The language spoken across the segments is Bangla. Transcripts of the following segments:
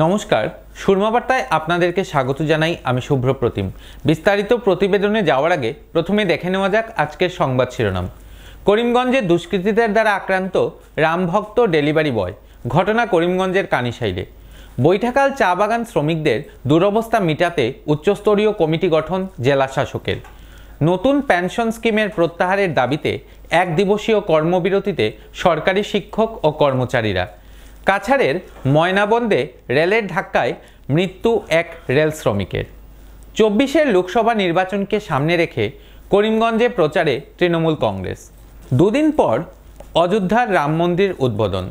নমস্কার, সুরমা বার্তায় আপনাদেরকে স্বাগত জানাই। আমি শুভ্র প্রতিম। বিস্তারিত প্রতিবেদনে যাওয়ার আগে প্রথমে দেখে নেওয়া যাক আজকের সংবাদ শিরোনাম। করিমগঞ্জে দুষ্কৃতীদের দ্বারা আক্রান্ত রামভক্ত ডেলিভারি বয়। ঘটনা করিমগঞ্জের কানিশাইলে। বৈঠাকাল চা বাগান শ্রমিকদের দুরবস্থা মিটাতে উচ্চস্তরীয় কমিটি গঠন জেলা শাসকের। নতুন পেনশন স্কিমের প্রত্যাহারের দাবিতে এক দিবসীয় কর্মবিরতিতে সরকারি শিক্ষক ও কর্মচারীরা। কাছাড়ের ময়নাবন্দে রেলের ধাক্কায় মৃত্যু এক রেল শ্রমিকের। ২৪-এর লোকসভা নির্বাচনকে সামনে রেখে করিমগঞ্জে প্রচারে তৃণমূল কংগ্রেস। দুদিন পর অযোধ্যার রাম মন্দির উদ্বোধন।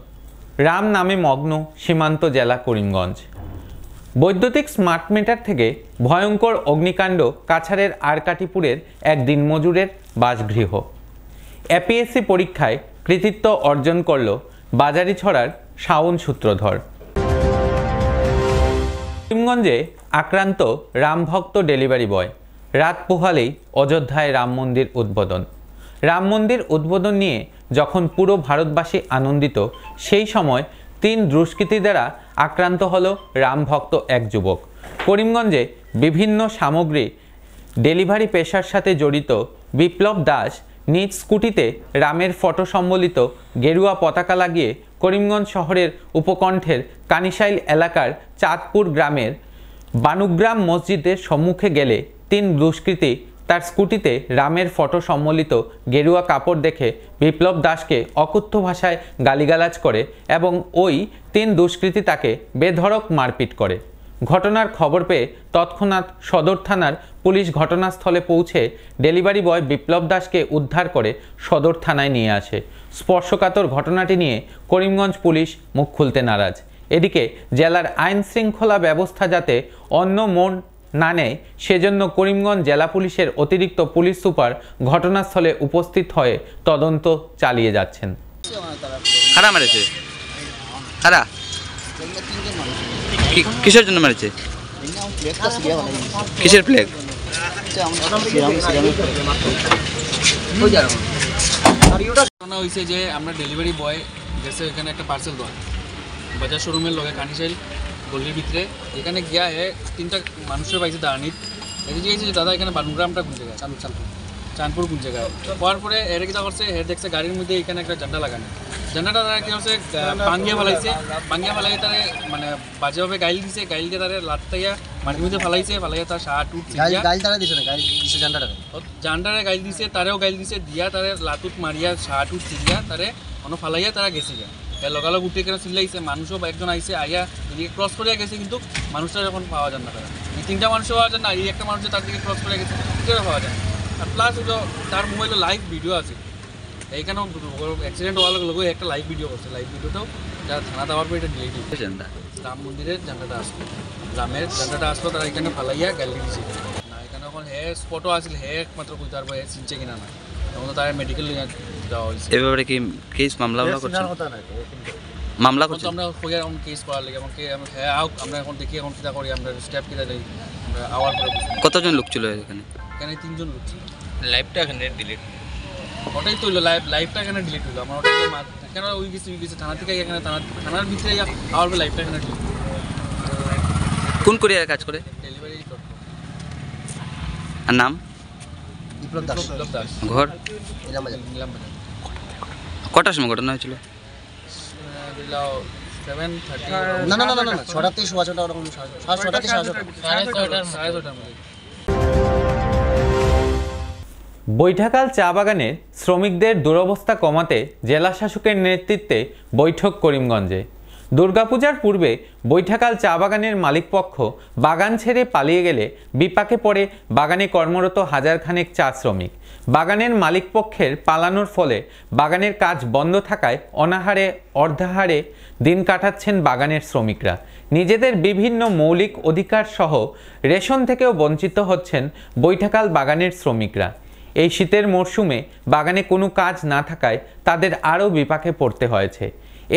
রাম নামে মগ্ন সীমান্ত জেলা করিমগঞ্জ। বৈদ্যুতিক স্মার্ট মিটার থেকে ভয়ঙ্কর অগ্নিকাণ্ড কাছাড়ের আরকাটিপুরের এক দিনমজুরের বাসগৃহ। এপিএসসি পরীক্ষায় কৃতিত্ব অর্জন করল বাজারিছড়ার শাওন সূত্রধর। করিমগঞ্জে আক্রান্ত রামভক্ত ডেলিভারি বয়। রাত পোহালেই অযোধ্যায় রাম মন্দির উদ্বোধন। রাম মন্দির উদ্বোধন নিয়ে যখন পুরো ভারতবাসী আনন্দিত, সেই সময় ৩ দুষ্কৃতী দ্বারা আক্রান্ত হল রামভক্ত এক যুবক। করিমগঞ্জে বিভিন্ন সামগ্রী ডেলিভারি পেশার সাথে জড়িত বিপ্লব দাস নিজ স্কুটিতে রামের ফটো সম্বলিত গেরুয়া পতাকা লাগিয়ে করিমগঞ্জ শহরের উপকণ্ঠের কানিশাইল এলাকার চাঁদপুর গ্রামের বানুগ্রাম মসজিদের সম্মুখে গেলে ৩ দুষ্কৃতী তার স্কুটিতে রামের ফটো সম্বলিত গেরুয়া কাপড় দেখে বিপ্লব দাসকে অকথ্য ভাষায় গালিগালাজ করে এবং ওই ৩ দুষ্কৃতী তাকে বেধড়ক মারপিট করে। ঘটনার খবর পেয়ে তৎক্ষণাৎ সদর থানার পুলিশ ঘটনাস্থলে পৌঁছে ডেলিভারি বয় বিপ্লব দাসকে উদ্ধার করে সদর থানায় নিয়ে আসে। স্পর্শকাতর ঘটনাটি নিয়ে করিমগঞ্জ পুলিশ মুখ খুলতে নারাজ। এদিকে জেলার আইন শৃঙ্খলা ব্যবস্থা যাতে অন্য মোড় না নেয়, সেজন্য করিমগঞ্জ জেলা পুলিশের অতিরিক্ত পুলিশ সুপার ঘটনাস্থলে উপস্থিত হয়ে তদন্ত চালিয়ে যাচ্ছেন। কারা মেরেছে? কারা? কিসের জন্য মেরেছে? কিসের প্লেগ? ঘটনা হয়েছে যে আমরা ডেলিভারি বয় গেছে এখানে একটা পার্সেল দেওয়া বাজার শোরুমের লগে কানিশাইল গলির ভিতরে। এখানে গিয়া তিনটা মানুষের পাইছে দাঁড়ানিত যে দাদা এখানে বানুগ্রামটা কোন জায়গায়, চাঁদপুর কোন জায়গায়। হওয়ার পরে এর কিতা করছে, এর দেখছে গাড়ির মধ্যে এখানে একটা ঝান্ডা লাগানো। ঝান্ডাটা তারা কী হচ্ছে ভাঙ্গিয়া ফেলাইছে। ভাঙ্গিয়া ফেলাই তারা মানে বাজেভাবে গাইল দিছে। গাইল দিয়ে তারা লাটটাইয়া মাটির মধ্যে ফেলাইছে। ফেলাইয়া তার শার্ট উঠছে ঝান্ডারে গাইল দিছে, তারেও গাইল দিছে দিয়া তারে লাতুট মারিয়া শার্ট উঠছে দিয়া তারে অন্য ফালাইয়া তারা গেছে গিয়া। এর লগালগ উঠে কেন চিল্লাইছে। মানুষও একজন আইসে আইয়া এদিকে ক্রস করিয়া গেছে, কিন্তু মানুষটা যখন পাওয়া যান না। তারা এই 3টা মানুষও পাওয়া যায় না, এই একটা মানুষ তার দিকে ক্রস করিয়া গেছে কেউ পাওয়া যায় না। আর প্লাস তার মোবাইলে লাইভ ভিডিও আছে। এইখানেও অ্যাক্সিডেন্ট হওয়ার লগে একটা লাইভ ভিডিও করছে। লাইভ ভিডিওটাও যারা থানা দেওয়ার পর এটা ডিলিট হয়েছে। রাম মন্দিরের ঝান্ডাটা আসলো, রামের ঝান্ডাটা আসলো, তারা এখানে ফালাইয়া গ্যালারি দিছে না। এখানে এখন স্পটও আসলে একমাত্র বুঝতে পারবো চিনছে কিনা না। তখন তার মেডিকেল যাওয়া হয়েছে। এই ব্যাপারে কি কেস মামলা করছে? মামলা করছে আমরা এখন কেস করার লাগে এমনকি আমরা এখন দেখি এখন কিতা করি, আমরা স্টেপ কিতা নেই। আমরা আওয়ার পরে কতজন লোক ছিল এখানে? এখানে 3 জন লোক ছিল। লাইভটা এখানে ডিলিট, ওটাই তো হইলো লাইভটা এখানে ডিলিট হইলো। আমার ওটা কেন ওই গেছে থানা থেকে এখানে থানার ভিতরে আওয়ার পরে লাইভটা এখানে ডিলিট। কোন কোরিয়ার কাজ করে? ডেলিভারি। আর নাম? বিপ্লব দাস। ঘর? নিলামবাজার। কটার সময় ঘটনা হয়েছিল? 7:30 না 6টাতে শোয়া ছটা ওরকম 6:30 বৈঠাকাল চা বাগানের শ্রমিকদের দুরবস্থা কমাতে জেলা শাসকের নেতৃত্বে বৈঠক করিমগঞ্জে। দুর্গাপূজার পূর্বে বৈঠাকাল চা বাগানের মালিকপক্ষ বাগান ছেড়ে পালিয়ে গেলে বিপাকে পড়ে বাগানে কর্মরত হাজারখানেক চা শ্রমিক। বাগানের মালিকপক্ষের পালানোর ফলে বাগানের কাজ বন্ধ থাকায় অনাহারে অর্ধাহারে দিন কাটাচ্ছেন বাগানের শ্রমিকরা। নিজেদের বিভিন্ন মৌলিক অধিকার সহ রেশন থেকেও বঞ্চিত হচ্ছেন বৈঠাকাল বাগানের শ্রমিকরা। এই শীতের মরশুমে বাগানে কোনো কাজ না থাকায় তাদের আরও বিপাকে পড়তে হয়েছে।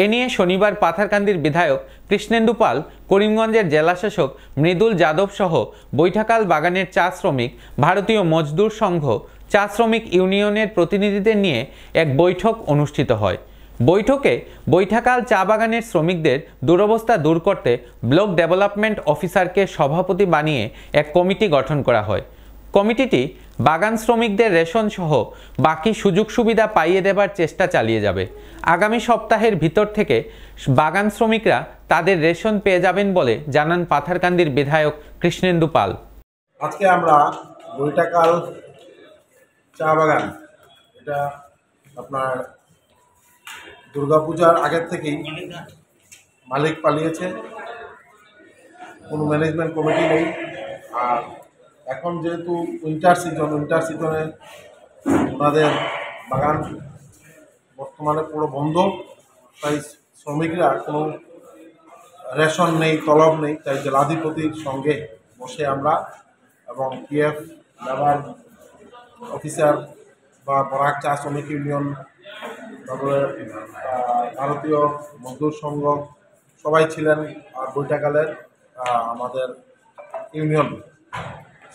এ নিয়ে শনিবার পাথারকান্দির বিধায়ক কৃষ্ণেন্দু পাল, করিমগঞ্জের জেলাশাসক মৃদুল যাদব সহ বৈঠাকাল বাগানের চা শ্রমিক, ভারতীয় মজদুর সংঘ, চা শ্রমিক ইউনিয়নের প্রতিনিধিদের নিয়ে এক বৈঠক অনুষ্ঠিত হয়। বৈঠকে বৈঠাকাল চা বাগানের শ্রমিকদের দুরবস্থা দূর করতে ব্লক ডেভেলপমেন্ট অফিসারকে সভাপতি বানিয়ে এক কমিটি গঠন করা হয়। কমিটিটি বাগান শ্রমিকদের রেশন সহ বাকি সুযোগ সুবিধা পাইয়ে দেবার চেষ্টা চালিয়ে যাবে। আগামী সপ্তাহের ভিতর থেকে বাগান শ্রমিকরা তাদের রেশন পেয়ে যাবেন বলে জানান পাথারকান্দির বিধায়ক কৃষ্ণেন্দু পাল। আজকে আমরা বৈঠাকাল চা বাগান, এটা আপনার দুর্গাপূজার আগের থেকেই মালিক পালিয়েছে, কোনো ম্যানেজমেন্ট কমিটি নেই। আর এখন যেহেতু উইন্টার সিজনে ওনাদের বাগান বর্তমানে পুরো বন্ধ, তাই শ্রমিকরা কোনো রেশন নেই, তলব নেই। তাই জেলাধিপতির সঙ্গে বসে আমরা এবং পিএফ লেবার অফিসার বা বরাক চা শ্রমিক ইউনিয়ন, তারপরে ভারতীয় মজদুর সংঘ সবাই ছিলেন, আর বৈঠাকালের আমাদের ইউনিয়ন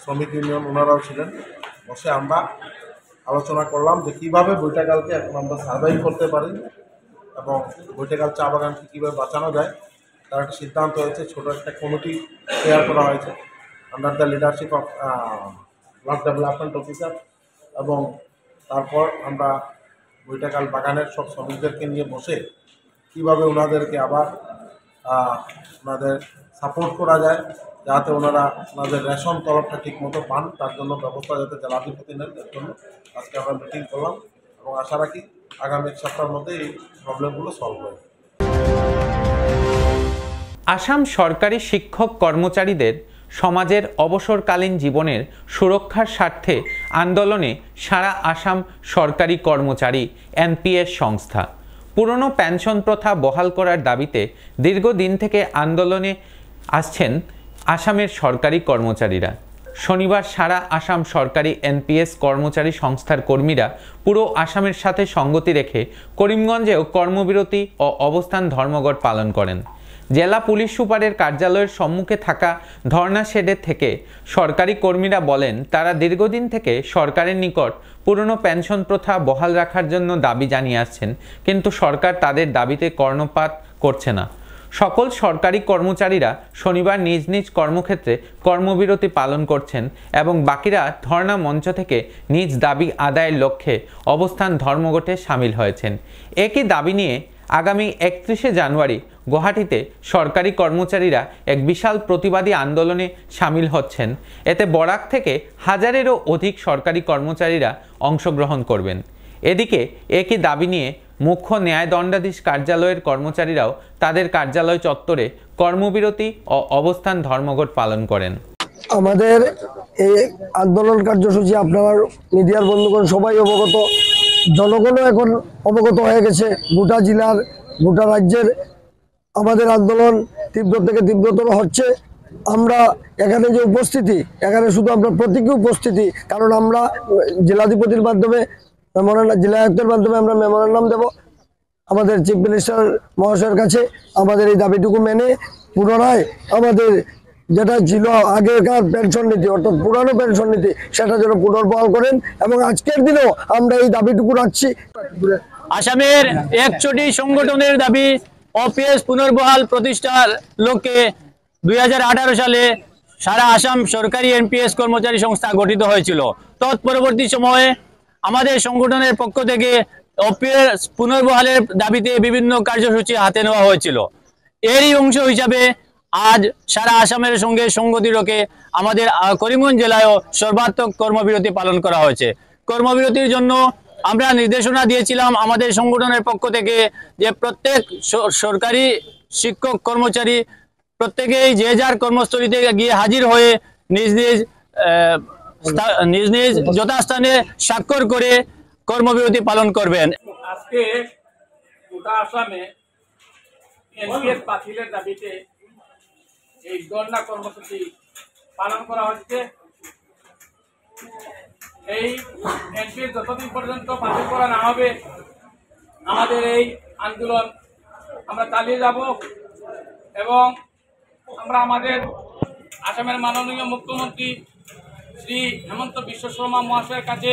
শ্রমিক ইউনিয়ন ওনারাও ছিলেন। বসে আমরা আলোচনা করলাম যে কীভাবে বৈঠাকালকে এখন আমরা সার্ভাইভ করতে পারি এবং বৈঠাকাল চা বাগানকে কীভাবে বাঁচানো যায় তার একটা সিদ্ধান্ত হয়েছে। ছোটো একটা কমিটি তৈরি করা হয়েছে under the leadership of block development officer, এবং তারপর আমরা বৈঠাকাল বাগানের সব শ্রমিকদেরকে নিয়ে বসে কীভাবে ওনাদেরকে আবার ওনাদের সাপোর্ট করা যায়, যাতে ওনারা ওনাদের রেশন তলবটা ঠিকমতো পান, তার জন্য ব্যবস্থা যাতে জেলাধিপতি নেন, এর জন্য আজকে আমরা মিটিং করলাম এবং আশা রাখি আগামী এক সপ্তাহের মধ্যে এই প্রবলেমগুলো সলভ হবে। আসাম সরকারি শিক্ষক কর্মচারীদের সমাজের অবসরকালীন জীবনের সুরক্ষার স্বার্থে আন্দোলনে সারা আসাম সরকারি কর্মচারী এনপিএস সংস্থা পুরনো পেনশন প্রথা বহাল করার দাবিতে দীর্ঘদিন থেকে আন্দোলনে আসছেন আসামের সরকারি কর্মচারীরা। শনিবার সারা আসাম সরকারি এনপিএস কর্মচারী সংস্থার কর্মীরা পুরো আসামের সাথে সঙ্গতি রেখে করিমগঞ্জেও কর্মবিরতি ও অবস্থান ধর্মঘট পালন করেন। জেলা পুলিশ সুপারের কার্যালয়ের সম্মুখে থাকা ধর্না শেডের থেকে সরকারি কর্মীরা বলেন, তারা দীর্ঘদিন থেকে সরকারের নিকট পুরনো পেনশন প্রথা বহাল রাখার জন্য দাবি জানিয়ে আসছেন, কিন্তু সরকার তাদের দাবিতে কর্ণপাত করছে না। সকল সরকারি কর্মচারীরা শনিবার নিজ নিজ কর্মক্ষেত্রে কর্মবিরতি পালন করছেন এবং বাকিরা ধর্না মঞ্চ থেকে নিজ দাবি আদায়ের লক্ষ্যে অবস্থান ধর্মঘটে সামিল হয়েছেন। একই দাবি নিয়ে আগামী 31শে জানুয়ারি গুয়াহাটিতে সরকারি কর্মচারীরা এক বিশাল প্রতিবাদী আন্দোলনে সামিল হচ্ছেন। এতে বরাক থেকে হাজারেরও অধিক সরকারি কর্মচারীরা অংশগ্রহণ করবেন। এদিকে একই দাবি নিয়ে মুখ্য ন্যায় দণ্ডাধীশ কার্যালয়ের কর্মচারীরাও তাদের কার্যালয় চত্বরে কর্মবিরতি ও অবস্থান ধর্মঘট পালন করেন। আমাদের এই আন্দোলন কার্যসূচি আপনার মিডিয়ার বন্ধুগণ সবাই অবগত, জনগণও এখন অবগত হয়ে গেছে। গোটা জেলার, গোটা রাজ্যের আমাদের আন্দোলন তীব্র থেকে তীব্রতর হচ্ছে। আমরা এখানে যে উপস্থিতি, এখানে শুধু আমরা প্রতীকী উপস্থিতি, কারণ আমরা জেলাধিপতির মাধ্যমে জেলা আয়ুক্তের মাধ্যমে আমরা মেমোরেন্ডাম দেব আমাদের চিফ মিনিস্টার মহাশয়ের কাছে। আমাদের এই দাবিটুকু মেনে পুনরায় আমাদের যেটা ছিল আগেকার পেনশন নীতি, অর্থাৎ পুরানো পেনশন নীতি, সেটা যেন পুনর্বহাল করেন এবং আজকের দিনেও আমরা এই দাবিটুকু রাখছি। আসামের 61 সংগঠনের দাবি ওপিএস পুনর্বহাল প্রতিষ্ঠার লক্ষ্যে 2018 সালে সারা আসাম সরকারি এনপিএস কর্মচারী সংস্থা গঠিত হয়েছিল। তৎপরবর্তী সময়ে আমাদের সংগঠনের পক্ষ থেকে ওপিএস পুনর্বহালের দাবিতে বিভিন্ন কার্যসূচি হাতে নেওয়া হয়েছিল। এরই অংশ হিসাবে আজ সারা আসামের সঙ্গে সঙ্গতি রেখে আমাদের করিমগঞ্জ জেলায়ও সর্বাত্মক কর্মবিরতি পালন করা হয়েছে। কর্মবিরতির জন্য আমরা নির্দেশনা দিয়েছিলাম আমাদের সংগঠনের পক্ষ থেকে যে প্রত্যেক সরকারি শিক্ষক কর্মচারী প্রত্যেকেই যে যার কর্মস্থলীতে গিয়ে হাজির হয়ে নিজ নিজ যথাস্থানে স্বাক্ষর করে কর্মবিরতি পালন করবেন। আজকে গোটা আসামে এনপিএস বাতিলের দাবিতে এই ধর্ণা কর্মসূচি পালন করা হচ্ছে। এই এনপিএস যতদিন পর্যন্ত বাতিল করা না হবে আমাদের এই আন্দোলন আমরা চালিয়ে যাব এবং আমরা আমাদের আসামের মাননীয় মুখ্যমন্ত্রী শ্রী হেমন্ত বিশ্ব শর্মা মহাশয়ের কাছে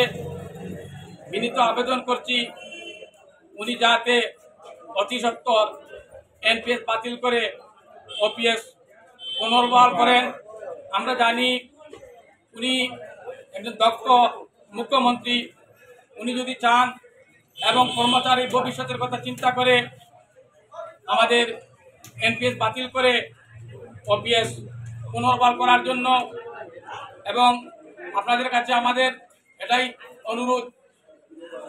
বিনীত আবেদন করছি, উনি যাতে অতি সত্বর এনপিএস বাতিল করে ওপিএস পুনর্বহাল করেন। আমরা জানি উনি একজন দক্ষ মুখ্যমন্ত্রী। উনি যদি চান এবং কর্মচারীর ভবিষ্যতের কথা চিন্তা করে আমাদের এনপিএস বাতিল করে ওপিএস পুনর্বহাল করার জন্য, এবং আপনাদের কাছে আমাদের এটাই অনুরোধ,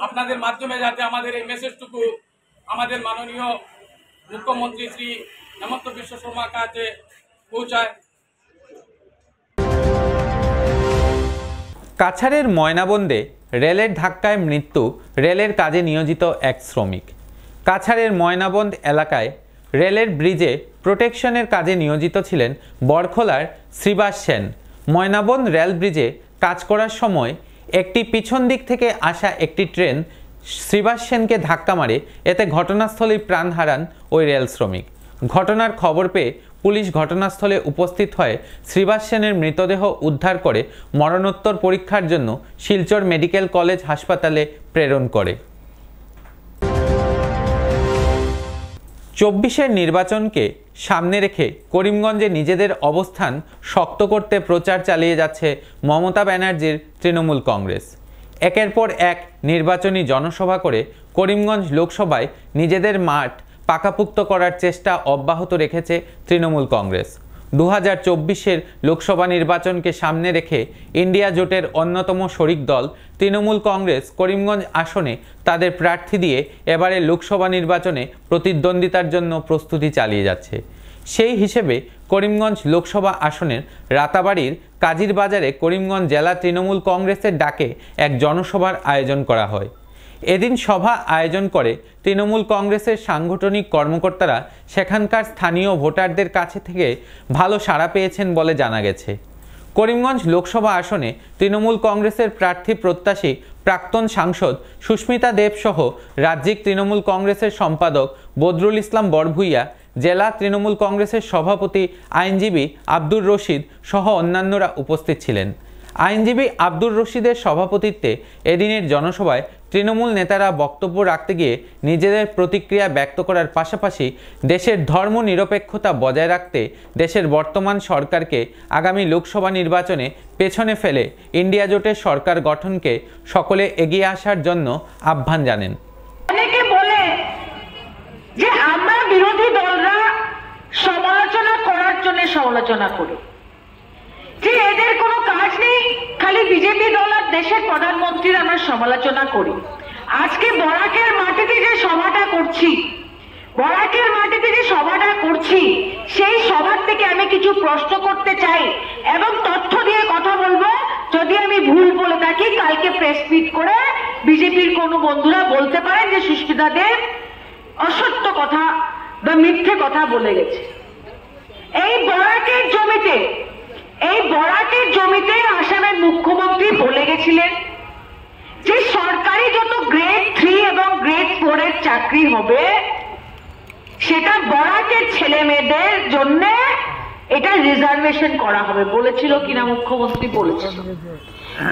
আপনাদের মাধ্যমে যাতে আমাদের এই মেসেজটুকু আমাদের মাননীয় মুখ্যমন্ত্রী শ্রী হেমন্ত বিশ্ব শর্মার কাছে পৌঁছায়। কাছাড়ের ময়নাবন্দে রেলের ধাক্কায় মৃত্যু রেলের কাজে নিয়োজিত এক শ্রমিক। কাছাড়ের ময়নাবন্দ এলাকায় রেলের ব্রিজে প্রোটেকশনের কাজে নিয়োজিত ছিলেন বরখোলার শ্রীবাস সেন। ময়নাবন্দ রেল ব্রিজে কাজ করার সময় একটি পিছন দিক থেকে আসা একটি ট্রেন শ্রীবাস সেনকে ধাক্কা মারে, এতে ঘটনাস্থলেই প্রাণ হারান ওই রেল শ্রমিক। ঘটনার খবর পেয়ে পুলিশ ঘটনাস্থলে উপস্থিত হয়ে শ্রীবাস সেনের মৃতদেহ উদ্ধার করে মরণোত্তর পরীক্ষার জন্য শিলচর মেডিকেল কলেজ হাসপাতালে প্রেরণ করে। 24-এর নির্বাচনকে সামনে রেখে করিমগঞ্জে নিজেদের অবস্থান শক্ত করতে প্রচার চালিয়ে যাচ্ছে মমতা ব্যানার্জির তৃণমূল কংগ্রেস। একের পর এক নির্বাচনী জনসভা করে করিমগঞ্জ লোকসভায় নিজেদের মাঠ পাকাপুক্ত করার চেষ্টা অব্যাহত রেখেছে তৃণমূল কংগ্রেস। 2024-এর লোকসভা নির্বাচনকে সামনে রেখে ইন্ডিয়া জোটের অন্যতম শরিক দল তৃণমূল কংগ্রেস করিমগঞ্জ আসনে তাদের প্রার্থী দিয়ে এবারে লোকসভা নির্বাচনে প্রতিদ্বন্দ্বিতার জন্য প্রস্তুতি চালিয়ে যাচ্ছে। সেই হিসেবে করিমগঞ্জ লোকসভা আসনের রাতাবাড়ির কাজির বাজারে করিমগঞ্জ জেলা তৃণমূল কংগ্রেসের ডাকে এক জনসভার আয়োজন করা হয়। এদিন সভা আয়োজন করে তৃণমূল কংগ্রেসের সাংগঠনিক কর্মকর্তারা সেখানকার স্থানীয় ভোটারদের কাছে থেকে ভালো সাড়া পেয়েছেন বলে জানা গেছে। করিমগঞ্জ লোকসভা আসনে তৃণমূল কংগ্রেসের প্রার্থী প্রত্যাশী প্রাক্তন সাংসদ সুস্মিতা দেব সহ রাজ্যিক তৃণমূল কংগ্রেসের সম্পাদক বদরুল ইসলাম বরভুইয়া, জেলা তৃণমূল কংগ্রেসের সভাপতি আইনজীবী আব্দুর রশিদ সহ অন্যান্যরা উপস্থিত ছিলেন। আইনজীবী আব্দুর রশিদের সভাপতিত্বে এদিনের জনসভায় তৃণমূল নেতারা বক্তব্য রাখতে গিয়ে নিজেদের প্রতিক্রিয়া ব্যক্ত করার পাশাপাশি দেশের ধর্ম নিরপেক্ষতা বজায় রাখতে দেশের বর্তমান সরকারকে আগামী লোকসভা নির্বাচনে পেছনে ফেলে ইন্ডিয়া জোটের সরকার গঠনকে সকলে এগিয়ে আসার জন্য আহ্বান জানেন। অনেকে বলে যে আমরা বিরোধী দলরা সমালোচনা করার জন্য সমালোচনা করি, যে এদের কোনো কাজ নেই, খালি বিজেপি দল আর দেশের প্রধানমন্ত্রীর আমরা সমালোচনা করি। আজকে বরাকের মাটিতে যে সভাটা করছি সেই সভার থেকে আমি কিছু প্রশ্ন করতে চাই এবং তথ্য দিয়ে কথা বলবো। যদি আমি ভুল বলে থাকি কালকে প্রেস মিট করে বিজেপির কোনো বন্ধুরা বলতে পারেন যে সুস্মিতা দেব অসত্য কথা বা মিথ্যে কথা বলে গেছে। এই বরাকের জমিতে আসামের মুখ্যমন্ত্রী বলে গেছিলেন যে সরকারি যত গ্রেড 3 এবং গ্রেড 4 এর চাকরি হবে সেটা বরাকের ছেলে মেয়েদের জন্য এটা রিজার্ভেশন করা হবে বলেছিল কিনা মুখ্যমন্ত্রী বলেছিল।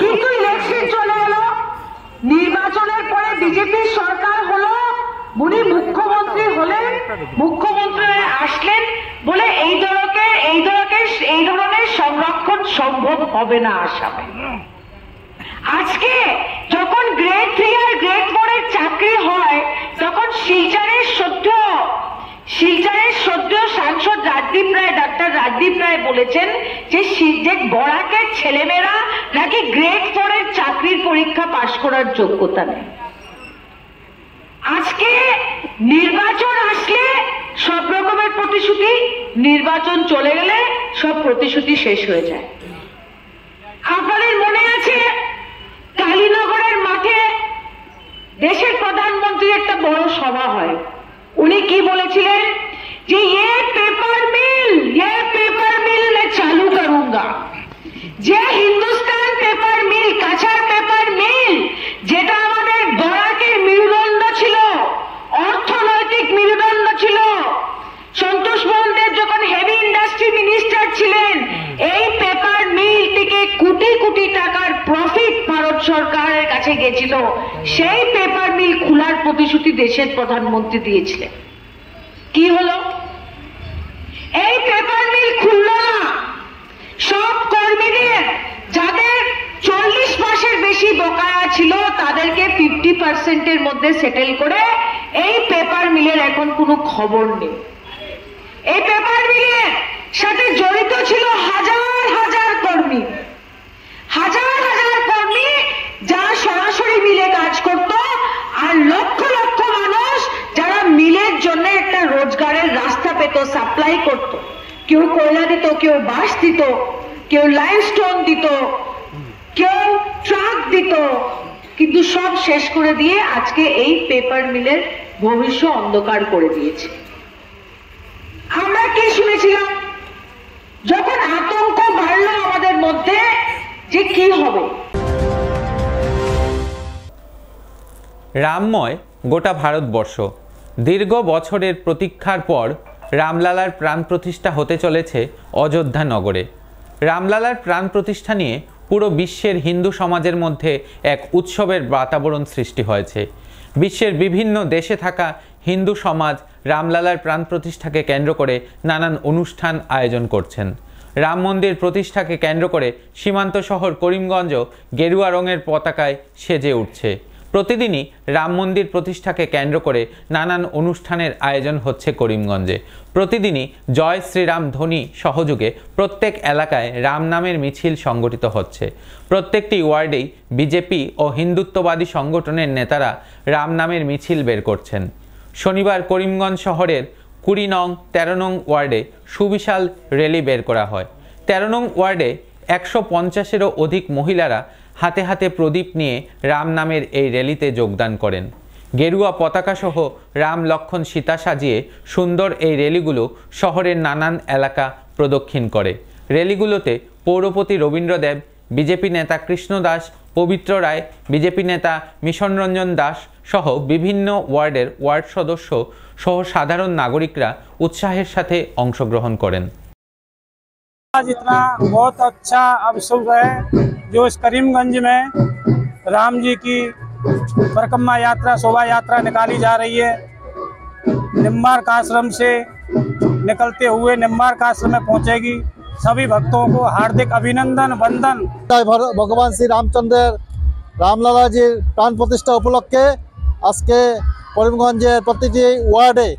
কিন্তু ইলেকশন চলে এলো, নির্বাচনের পরে বিজেপির সরকার হলো, উনি মুখ্যমন্ত্রী হলেন, মুখ্যমন্ত্রী আসলেন বলে এই ধরনের সংরক্ষণ সম্ভব হবে না আসামে। আজকে যখন গ্রেড 3 আর গ্রেড 4 এর চাকরি হয় তখন শিলচরের সদ্য সাংসদ ডাক্তার রাজদীপ রায় বলেছেন যে বরাকের ছেলেমেয়েরা নাকি গ্রেড 4 এর চাকরির পরীক্ষা পাশ করার যোগ্যতা নেই। আজকে নির্বাচন আসলে সব রকমের প্রতিশ্রুতি, নির্বাচন চলে গেলে সব প্রতিশ্রুতি শেষ হয়ে যায়। আপনাদের মনে আছে কালীনগরের মাঠে দেশের প্রধানমন্ত্রীর একটা বড় সভা হয়, উনি কি বলেছিলেন যে ये पेपर मिल मैं चालू करूंगा। যে Hindustan paper mill, Cachar paper mill, যেটা আমাদের বরাকের মেরুদণ্ড ছিল, অর্থনৈতিক মেরুদণ্ড ছিল, সন্তোষ মোহন দেব যখন হেভি ইন্ডাস্ট্রি মিনিস্টার ছিলেন এই পেপার মিলটিকে কোটি কোটি টাকার প্রফিট ভারত সরকারের কাছে গেছিল, সেই পেপার মিল খোলার প্রতিশ্রুতি দেশের প্রধানমন্ত্রী দিয়েছিলেন। কি হলো? এই পেপার মিল খুলল না। সব কর্মীদের যাদের 40 মাসের বেশি বকেয়া ছিল তাদেরকে 50% মধ্যে সেটেল করে এই পেপার মিলের এখন কোনো খবর নেই। এই পেপার মিলের সাথে জড়িত ছিল হাজার হাজার কর্মী, যারা সরাসরি মিলে কাজ করত, আর লক্ষ লক্ষ মানুষ যারা মিলের জন্য একটা রোজগারের রাস্তা পেত, সাপ্লাই করত। কেউ কয়লা দিত, কেউ বাঁশ দিত, কেউ লাইমস্টোন দিত, কেউ ট্রাক দিত, কিন্তু সব শেষ করে দিয়ে আজকে এই পেপার মিলের ভবিষ্যৎ অন্ধকার করে দিয়েছে। আমরা কি শুনেছিলাম? যখন আতঙ্ক বাড়লো আমাদের মধ্যে যে কি হবে। রামময় গোটা ভারতবর্ষ, দীর্ঘ বছরের প্রতীক্ষার পর রামলালার প্রাণ প্রতিষ্ঠা হতে চলেছে অযোধ্যা নগরে। রামলালার প্রাণ প্রতিষ্ঠা নিয়ে পুরো বিশ্বের হিন্দু সমাজের মধ্যে এক উৎসবের বাতাবরণ সৃষ্টি হয়েছে। বিশ্বের বিভিন্ন দেশে থাকা হিন্দু সমাজ রামলালার প্রাণ প্রতিষ্ঠাকে কেন্দ্র করে নানান অনুষ্ঠান আয়োজন করছেন। রাম মন্দির প্রতিষ্ঠাকে কেন্দ্র করে সীমান্ত শহর করিমগঞ্জও গেরুয়া রঙের পতাকায় সেজে উঠছে। প্রতিদিনই রাম মন্দির প্রতিষ্ঠাকে কেন্দ্র করে নানান অনুষ্ঠানের আয়োজন হচ্ছে করিমগঞ্জে। প্রতিদিনই জয় শ্রীরাম ধ্বনি সহযোগে প্রত্যেক এলাকায় রাম নামের মিছিল সংগঠিত হচ্ছে। প্রত্যেকটি ওয়ার্ডেই বিজেপি ও হিন্দুত্ববাদী সংগঠনের নেতারা রাম নামের মিছিল বের করছেন। শনিবার করিমগঞ্জ শহরের 20 নং 13 নং ওয়ার্ডে সুবিশাল র্যালি বের করা হয়। 13 নং ওয়ার্ডে 150-এরও অধিক মহিলারা হাতে হাতে প্রদীপ নিয়ে রাম নামের এই র্যালিতে যোগদান করেন। গেরুয়া পতাকাসহ রাম লক্ষ্মণ সীতা সাজিয়ে সুন্দর এই র্যালিগুলো শহরের নানান এলাকা প্রদক্ষিণ করে। র্যালিগুলোতে পৌরপতি রবীন্দ্রদেব, বিজেপি নেতা কৃষ্ণ দাস, পবিত্র রায়, বিজেপি নেতা মিশন রঞ্জন দাস সহ বিভিন্ন ওয়ার্ডের ওয়ার্ড সদস্য সহ সাধারণ নাগরিকরা উৎসাহের সাথে অংশগ্রহণ করেন। आज इतना बहुत अच्छा अवसर है जो इस करीमगंज में राम जी की परिक्रमा यात्रा शोभा यात्रा निकाली जा रही है। निम्बार्क आश्रम से निकलते हुए निम्बार्क आश्रम में पहुंचेगी। सभी भक्तों को हार्दिक अभिनंदन वंदन। भगवान श्री रामचंद्र रामलालाजीर प्राण प्रतिष्ठा उपलक्षे आज के करीमगंजेर प्रतिटी वार्डे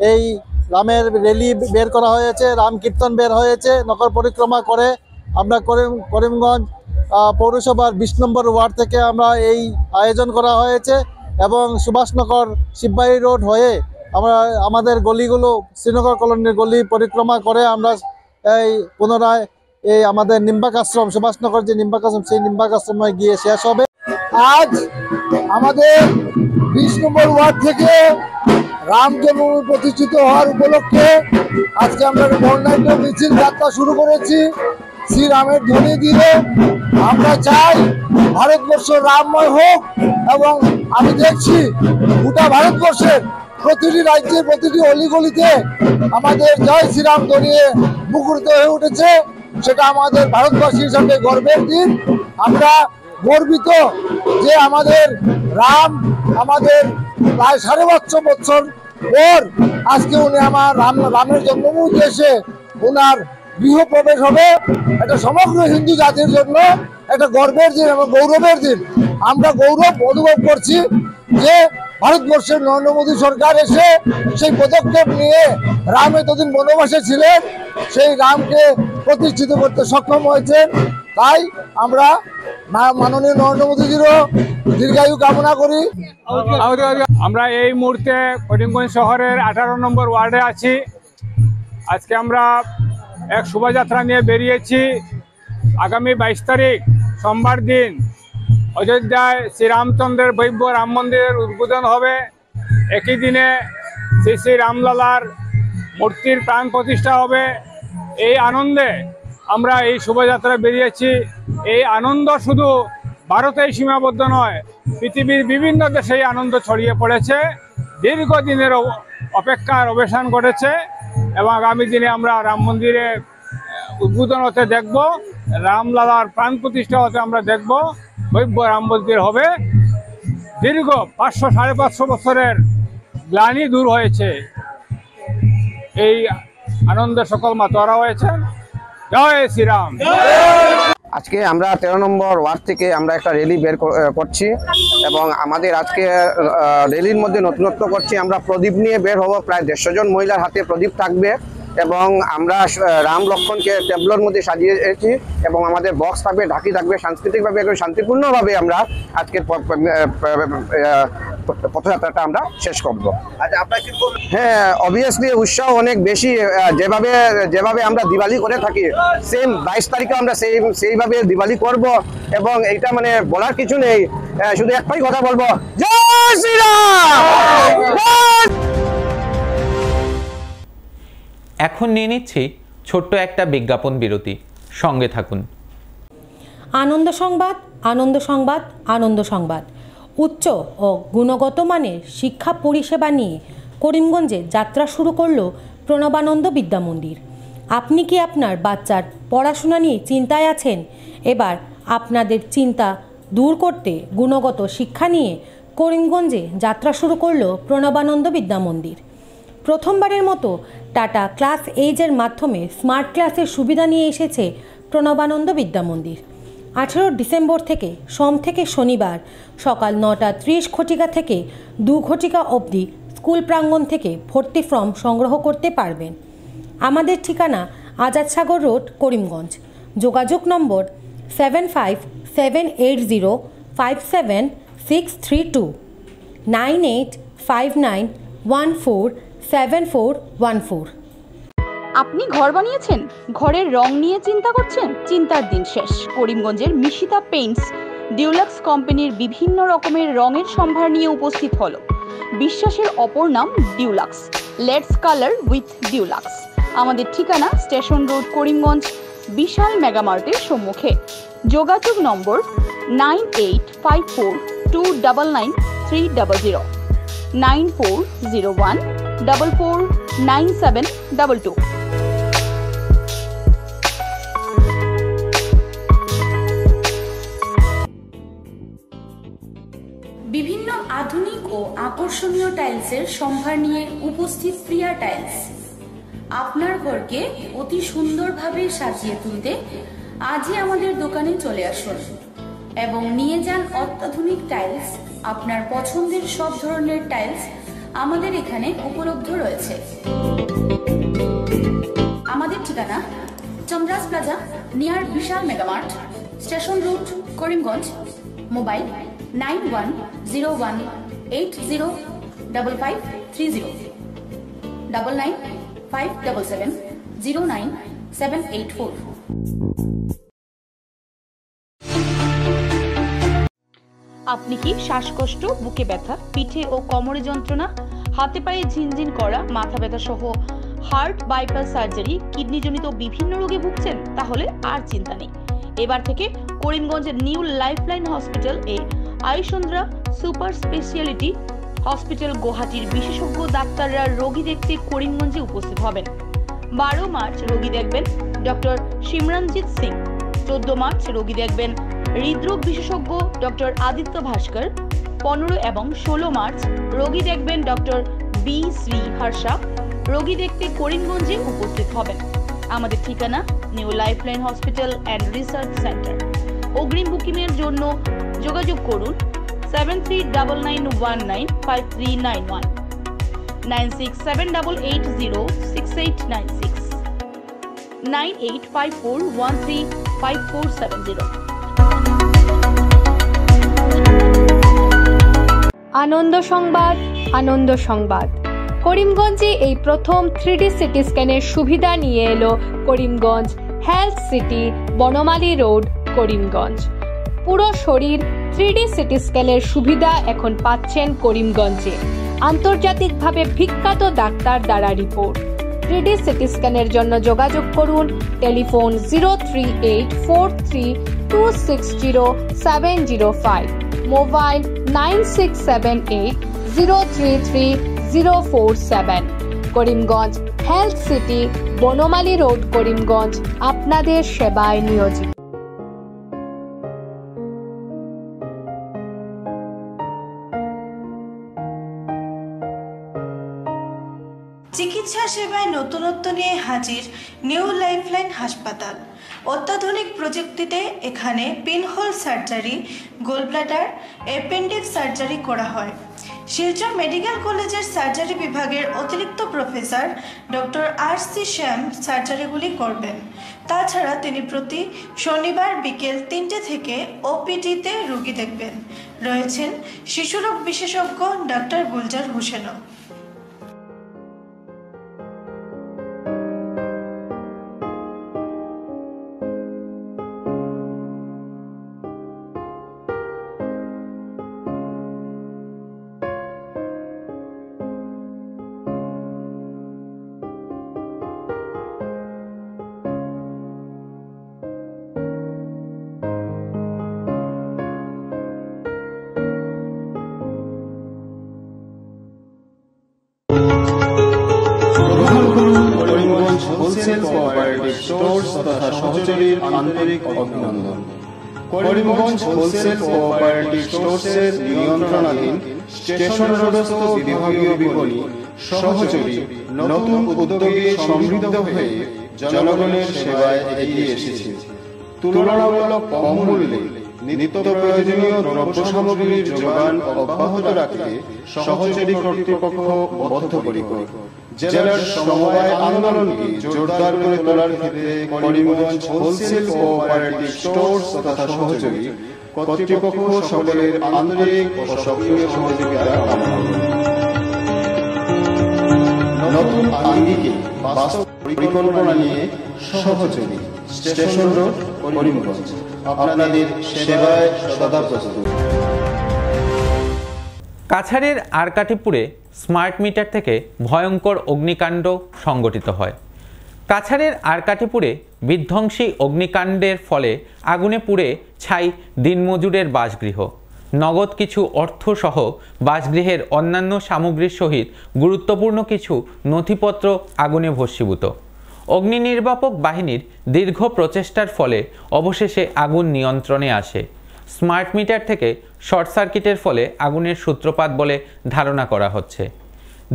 এই রামের র্যালি বের করা হয়েছে, রাম কীর্তন বের হয়েছে। নগর পরিক্রমা করে আমরা করিমগঞ্জ পৌরসভার 20 নম্বর ওয়ার্ড থেকে আমরা এই আয়োজন করা হয়েছে এবং সুভাষনগর শিববাড়ি রোড হয়ে আমরা আমাদের গলিগুলো শ্রীনগর কলোনির গলি পরিক্রমা করে আমরা এই পুনরায় এই আমাদের নিম্বাক আশ্রম সুভাষনগর যে নিম্বাক আশ্রম সেই নিম্বাক আশ্রমে গিয়ে শেষ হবে। আজ আমাদের 20 নম্বর ওয়ার্ড থেকে রাম জন্মভূমি প্রতিষ্ঠিত হওয়ার উপলক্ষে আজকে আমরা বর্ণাঢ্য মিছিল যাত্রা শুরু করেছি। শ্রীরামের ধ্বনি দিয়ে আমরা চাই ভারতবর্ষ রামময় হোক এবং আমি দেখছি গোটা ভারতবর্ষের প্রতিটি রাজ্যের প্রতিটি অলিগলিতে আমাদের জয় শ্রীরাম ধ্বনি মুখরিত হয়ে উঠেছে। সেটা আমাদের ভারতবাসী হিসাবে গর্বের দিন। আমরা গর্বিত যে আমাদের রাম আমাদের প্রায় 550 বছর পর আজকে উনি আমার রামের জন্মভূমিতে এসে ওনার গৃহ প্রবেশ হবে। এটা সমগ্র হিন্দু জাতির জন্য একটা গর্বের দিন এবং গৌরবের দিন। আমরা গৌরব অনুভব করছি যে ভারতবর্ষের নরেন্দ্র মোদী সরকার এসে সেই পদক্ষেপ নিয়ে রাম এতদিন বনবাসে ছিলেন, সেই রামকে প্রতিষ্ঠিত করতে সক্ষম হয়েছেন। তাই আমরা মাননীয় নরেন্দ্র মোদীজিরও দীর্ঘায়ু কামনা করি। আমরা এই মুহূর্তে করিমগঞ্জ শহরের 18 নম্বর ওয়ার্ডে আছি। আজকে আমরা এক শোভাযাত্রা নিয়ে বেরিয়েছি। আগামী 22 তারিখ সোমবার দিন অযোধ্যায় শ্রীরামচন্দ্রের ভব্য রাম মন্দিরের উদ্বোধন হবে। একই দিনে শ্রী রামলালার মূর্তির প্রাণ প্রতিষ্ঠা হবে। এই আনন্দে আমরা এই শোভাযাত্রা বেরিয়েছি। এই আনন্দ শুধু ভারতেই সীমাবদ্ধ নয়, পৃথিবীর বিভিন্ন দেশে আনন্দ ছড়িয়ে পড়েছে। দীর্ঘদিনের অপেক্ষার অবসান ঘটেছে এবং আগামী দিনে আমরা রাম মন্দিরের উদ্বোধন হতে দেখব রামলালার প্রাণ প্রতিষ্ঠা হতে আমরা দেখব, ভব্য রাম মন্দির হবে। দীর্ঘ 500-550 বছরের গ্লানি দূর হয়েছে, এই আনন্দে সকল মাতোয়ারা হয়েছেন। জয় শ্রীরাম। আজকে আমরা 13 নম্বর ওয়ার্ড থেকে আমরা একটা র্যালি বের করছি এবং আমাদের আজকে র্যালির মধ্যে নতুনত্ব করছি। আমরা প্রদীপ নিয়ে বের হব, প্রায় 150 জন মহিলার হাতে প্রদীপ থাকবে এবং আমরা রাম লক্ষ্মণকে টেবলোর মধ্যে সাজিয়েছি এবং আমাদের বক্স থাকবে, ঢাকি থাকবে। সাংস্কৃতিকভাবে একটু শান্তিপূর্ণভাবে আমরা আজকের পথযাত্রাটা আমরা শেষ করবো। হ্যাঁ, অবভিয়াসলি উৎসাহ অনেক বেশি। যেভাবে আমরা দিওয়ালি করে থাকি, সেম 22 তারিখে আমরা সেইভাবে দিওয়ালি করব এবং এইটা মানে বলার কিছু নেই, শুধু একটাই কথা বলবো, জয় শ্রীরাম। এখন নিয়ে নিচ্ছি ছোট্ট একটা বিজ্ঞাপন বিরতি, সঙ্গে থাকুন। আনন্দ সংবাদ, আনন্দ সংবাদ, আনন্দ সংবাদ। উচ্চ ও গুণগত মানের শিক্ষা পরিষেবা নিয়ে করিমগঞ্জে যাত্রা শুরু করল প্রণবানন্দ বিদ্যা মন্দির। আপনি কি আপনার বাচ্চার পড়াশোনা নিয়ে চিন্তায় আছেন? এবার আপনাদের চিন্তা দূর করতে গুণগত শিক্ষা নিয়ে করিমগঞ্জে যাত্রা শুরু করল প্রণবানন্দ বিদ্যা মন্দির। প্রথমবারের মতো টাটা ক্লাস এইজের মাধ্যমে স্মার্ট ক্লাসের সুবিধা নিয়ে এসেছে প্রণবানন্দ বিদ্যা মন্দির। 18 ডিসেম্বর থেকে সোম থেকে শনিবার সকাল 9টা 30 থেকে 2 ঘটিকা অবধি স্কুল প্রাঙ্গণ থেকে ভর্তি ফর্ম সংগ্রহ করতে পারবেন। আমাদের ঠিকানা আজাদ সাগর রোড, করিমগঞ্জ। যোগাযোগ নম্বর 7570576632 9859147414। আপনি ঘর বানিয়েছেন, ঘরের রং নিয়ে চিন্তা করছেন? চিন্তার দিন শেষ। করিমগঞ্জের মিশিতা পেইন্টস ডিউলাক্স কোম্পানির বিভিন্ন রকমের রঙের সম্ভার নিয়ে উপস্থিত হলো। বিশ্বাসের অপর নাম deluxe. Let's colour with deluxe. আমাদের ঠিকানা স্টেশন রোড, করিমগঞ্জ, বিশাল মেগামার্টের সম্মুখে। যোগাযোগ নম্বর 9854299300 9401449722। বিভিন্ন আধুনিক ও আকর্ষণীয় টাইলসের সম্ভার নিয়ে উপস্থিত প্রিয়া টাইলস। আপনার ঘরকে অতি সুন্দরভাবে সাজিয়ে তুলতে আজই আমাদের দোকানে চলে আসুন এবং নিয়ে যান অত্যাধুনিক টাইলস। আপনার পছন্দের সব ধরনের টাইলস আমাদের এখানে উপলব্ধ রয়েছে। আমাদের ঠিকানা Chandras plaza, near Vishal Mega Mart, station road, Karimganj. Mobile 9101805530 9957709784। আপনি কি শ্বাসকষ্ট, বুকে ব্যথা, পিঠে ও কোমরে যন্ত্রণা, হাতে পায়ে ঝিনঝিন করা, মাথা ব্যথা সহ হার্ট বাইপাস সার্জারি, কিডনিজনিত বিভিন্ন রোগে ভুগছেন? তাহলে আর চিন্তা নেই। এবার থেকে করিমগঞ্জের নিউ লাইফলাইন হসপিটাল এ আয়ুষন্দ্রা সুপার স্পেশালিটি হসপিটাল গুয়াহাটির বিশেষজ্ঞ ডাক্তাররা রোগী দেখতে করিমগঞ্জে উপস্থিত হবেন। 12 মার্চ রোগী দেখবেন ডক্টর সিমরনজিৎ সিং। 14 মার্চ রোগী দেখবেন হৃদরোগ বিশেষজ্ঞ ডক্টর আদিত্য ভাস্কর। 15 এবং 16 মার্চ রোগী দেখবেন ডক্টর বি শ্রী হর্ষা। রোগী দেখতে করিমগঞ্জে উপস্থিত হবেন। আমাদের ঠিকানা new lifeline hospital and research centre. অগ্রিম বুকিং এর জন্য যোগাযোগ করুন 7399195391 9678806896 9854135470। আনন্দ সংবাদ, আনন্দ সংবাদ। করিমগঞ্জে এই প্রথম 3D সিটি স্ক্যানের সুবিধা নিয়ে এলো Karimganj health city, Banamali road, Karimganj. পুরো শরীর 3D সিটি স্ক্যানের সুবিধা এখন পাচ্ছেন করিমগঞ্জে। আন্তর্জাতিকভাবে বিখ্যাত ডাক্তার দ্বারা রিপোর্ট। 3D সিটি স্ক্যানের জন্য যোগাযোগ করুন telephone 038432600705, mobile 9678033047। Karimganj health city, Banamali road, Karimganj আপনাদের সেবায় নিয়োজিত। চিকিৎসা সেবায় নতুনত্ব নিয়ে হাজির নিউ লাইফলাইন হাসপাতাল। অত্যাধুনিক প্রযুক্তিতে এখানে pinhole surgery, gallbladder, appendix surgery করা হয়। শিলচর মেডিকেল কলেজের সার্জারি বিভাগের অতিরিক্ত প্রফেসর ডক্টর RC শ্যাম সার্জারিগুলি করবেন। তাছাড়া তিনি প্রতি শনিবার বিকেল 3টে থেকে OPD-তে রোগী দেখবেন। রয়েছেন শিশুরোগ বিশেষজ্ঞ ডাক্তার গুলজার হোসেনও। হোলসেল কোঅপারেটিভ স্টোর্স তথা সহযোগীর আন্তরিক অভিনন্দন। করিমগঞ্জ হোলসেল কোঅপারেটিভ স্টোর্সের নিয়ন্ত্রণাধীন স্টেশন রোডস্থ বিভাগীয় বিপণী সহযোগী নতুন উদ্যোগে সমৃদ্ধ হয়ে জনগণের সেবায় এগিয়ে এসেছে। তুলনামূলক কম মূল্যে নিত্য প্রয়োজনীয় দ্রব্য সামগ্রীর যোগান অব্যাহত রাখতে সহযোগী কর্তৃপক্ষ বদ্ধপরিকর। জেলার সমবায় আন্দোলনকে জোরদার করে তোলার ক্ষেত্রে করিমগঞ্জ হোলসেল কোঅপারেটিভ স্টোর্স তথা সহযোগী কর্তৃপক্ষ সকলের আন্তরিক ও সক্রিয় সহযোগিতা কামনা করে। নতুন আঙ্গিকে বাস্তব পরিকল্পনা নিয়ে সহযোগী স্টেশন রোড করিমগঞ্জ আপনাদের সেবায় সদা প্রস্তুত। কাছাড়ের আরকাটিপুরে স্মার্ট মিটার থেকে ভয়ঙ্কর অগ্নিকাণ্ড সংঘটিত হয়। কাছাড়ের আরকাটিপুরে বিধ্বংসী অগ্নিকাণ্ডের ফলে আগুনে পুড়ে ছাই দিনমজুরের বাসগৃহ। নগদ কিছু অর্থসহ বাসগৃহের অন্যান্য সামগ্রীর সহিত গুরুত্বপূর্ণ কিছু নথিপত্র আগুনে ভস্মীভূত। অগ্নি নির্বাপক বাহিনীর দীর্ঘ প্রচেষ্টার ফলে অবশেষে আগুন নিয়ন্ত্রণে আসে। স্মার্ট মিটার থেকে শর্ট সার্কিটের ফলে আগুনের সূত্রপাত বলে ধারণা করা হচ্ছে।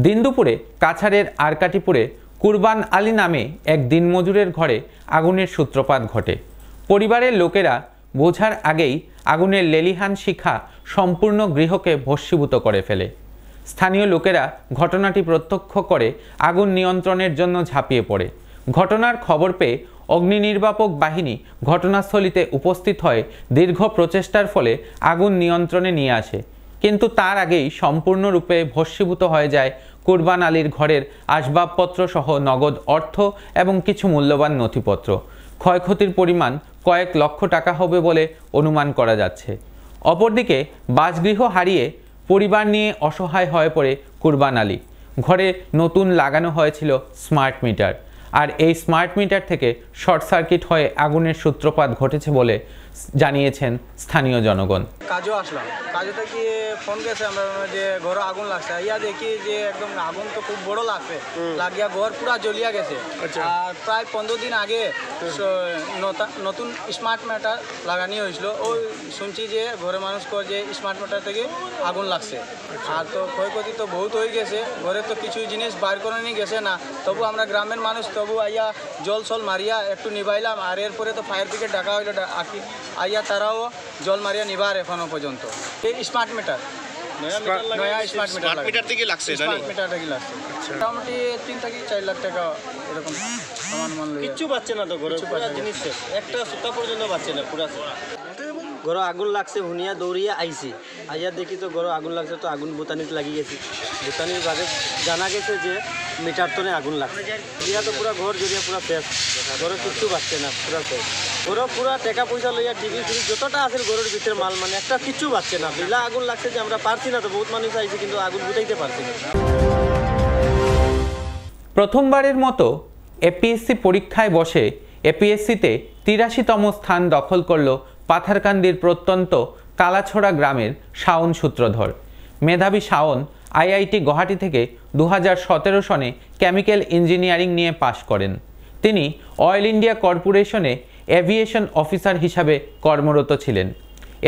দিন দুপুরে কাছাড়ের আরকাটিপুরে কুরবান আলী নামে এক দিনমজুরের ঘরে আগুনের সূত্রপাত ঘটে। পরিবারের লোকেরা বোঝার আগেই আগুনের লেলিহান শিখা সম্পূর্ণ গৃহকে ভস্মীভূত করে ফেলে। স্থানীয় লোকেরা ঘটনাটি প্রত্যক্ষ করে আগুন নিয়ন্ত্রণের জন্য ঝাঁপিয়ে পড়ে। ঘটনার খবর পেয়ে অগ্নি নির্বাপক বাহিনী ঘটনাস্থলিতে উপস্থিত হয়ে দীর্ঘ প্রচেষ্টার ফলে আগুন নিয়ন্ত্রণে নিয়ে আসে, কিন্তু তার আগেই সম্পূর্ণরূপে ভস্মীভূত হয়ে যায় কুরবান আলীর ঘরের আসবাবপত্র সহ নগদ অর্থ এবং কিছু মূল্যবান নথিপত্র। ক্ষয়ক্ষতির পরিমাণ কয়েক লক্ষ টাকা হবে বলে অনুমান করা যাচ্ছে। অপরদিকে বাসগৃহ হারিয়ে পরিবার নিয়ে অসহায় হয়ে পড়ে কুরবান আলী। ঘরে নতুন লাগানো হয়েছিল স্মার্ট মিটার, আর এই স্মার্ট মিটার থেকে শর্ট সার্কিট হয়ে আগুনের সূত্রপাত ঘটেছে বলে জানিয়েছেন স্থানীয় জনগণ। কাজও আসলাম, কাজে থেকে ফোন গেছে আমরা যে ঘরে আগুন লাগছে, ইয়া দেখি যে একদম আগুন তো খুব বড় লাগছে, লাগিয়া ঘর পুরা জ্বলিয়া গেছে। আর প্রায় 15 দিন আগে নতুন স্মার্ট মিটার লাগানি হয়েছিল। ওই শুনছি যে ঘরে মানুষ যে স্মার্ট মিটার থেকে আগুন লাগছে। আর তো ক্ষয়ক্ষতি তো বহুত হয়ে গেছে, ঘরে তো কিছু জিনিস বাইর করে নিয়ে গেছে না, তবু আমরা গ্রামের মানুষ তবু আইয়া জল সল মারিয়া একটু নিবাইলাম। আর এরপরে তো ফায়ার ব্রিগেড ডাকা হইলো, আইয়া তারাও জল মারিয়া নিবার এখনো পর্যন্ত। এই স্মার্ট মিটার নয়া স্মার্ট মিটার থেকে লাগছে, স্মার্ট মিটার থেকে লাগছে মোটামুটি 3 থেকে 4 লাখ টাকা এরকম সমান কিচ্ছু পাচ্ছে না তো ঘরে, পুরো জিনিস একটা সুতা পর্যন্ত পাচ্ছে না পুরা। ঘরে আগুন লাগছে হুনিয়া দৌড়িয়া আইছি, আইয়া দেখি তো ঘরে আগুন লাগছে, তো আগুন বোতানিতে লাগি গেছি। বোতানির বাদে জানা গেছে যে মিটার তনে আগুন লাগছে। ইয়া তো পুরা ঘর জড়িয়ে পুরা শেষ, ঘরে কিচ্ছু পাচ্ছে না, পুরা শেষ। ঘরে পুরা টাকা পয়সা লইয়া টিভি ফ্রিজ যতটা আছে ঘরের ভিতরে মাল মানে একটা কিচ্ছু পাচ্ছে না। বিলা আগুন লাগছে যে আমরা পারছি না, তো বহুত মানুষ আইছে কিন্তু আগুন বুঝাইতে পারছি না। প্রথমবারের মতো এপিএসসি পরীক্ষায় বসে এপিএসসিতে 83তম স্থান দখল করল পাথারকান্দির প্রত্যন্ত কালাছড়া গ্রামের শাওন সূত্রধর। মেধাবী শাওন আইআইটি গুয়াহাটি থেকে 2017 সনে কেমিক্যাল ইঞ্জিনিয়ারিং নিয়ে পাশ করেন। তিনি অয়েল ইন্ডিয়া কর্পোরেশনে এভিয়েশন অফিসার হিসাবে কর্মরত ছিলেন।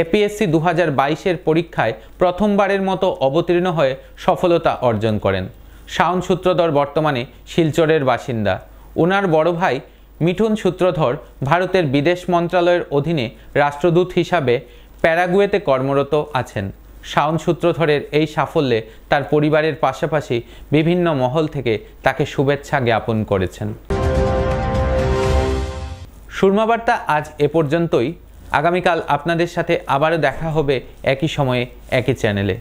এপিএসসি 2022-এর পরীক্ষায় প্রথমবারের মতো অবতীর্ণ হয়ে সফলতা অর্জন করেন। শাওন সূত্রধর বর্তমানে শিলচরের বাসিন্দা। ওনার বড় ভাই মিঠুন সূত্রধর ভারতের বিদেশ মন্ত্রণালয়ের অধীনে রাষ্ট্রদূত হিসাবে প্যারাগুয়েতে কর্মরত আছেন। শাওন সূত্রধরের এই সাফল্যে তার পরিবারের পাশাপাশি বিভিন্ন মহল থেকে তাকে শুভেচ্ছা জ্ঞাপন করেছেন। সুরমা বার্তা আজ এ পর্যন্তই। আগামীকাল আপনাদের সাথে আবারও দেখা হবে একই সময়ে একই চ্যানেলে।